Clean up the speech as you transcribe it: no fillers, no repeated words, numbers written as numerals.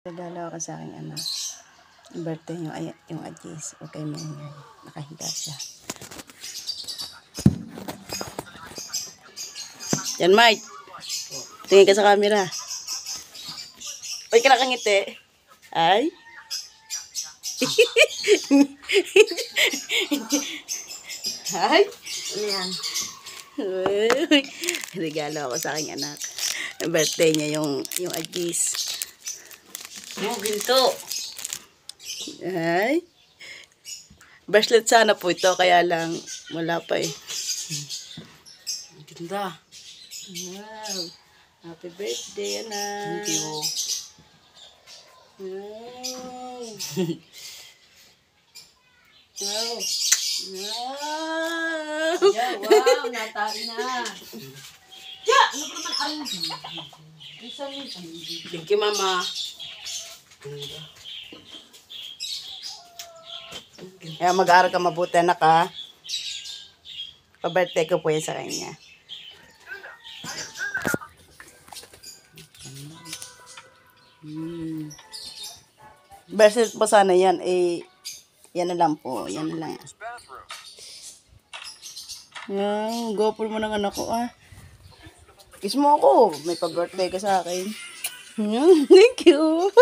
Regalo ako sa aking anak. Birthday yung Agis. Okay mo yun. Nakahiga siya. Yan, Mike. Tingin ka sa camera. Uy, kinakangiti. Ay. Ay. Ano yan? Uy. Regalo ako sa aking anak. Birthday niya yung Agis. Ginto. Ay. Bracelet sana po ito, kaya lang wala pa eh. Ganda. Wow. Happy birthday, anak. Thank you. Wow. Wow. Wow. Yeah, wow, natain na. Ya, ano pa naman ang Thank you, mama. Kaya mag-aaral ka mabuti, anak, ha? Pa-birthday ko po yan sa kanya. Bracelet pa sana yan, eh, yan na lang po, yan na lang. Wow, gopol mo ng anak ko, ah. Kiss mo ako, may pa-birthday ka sa akin. Thank you.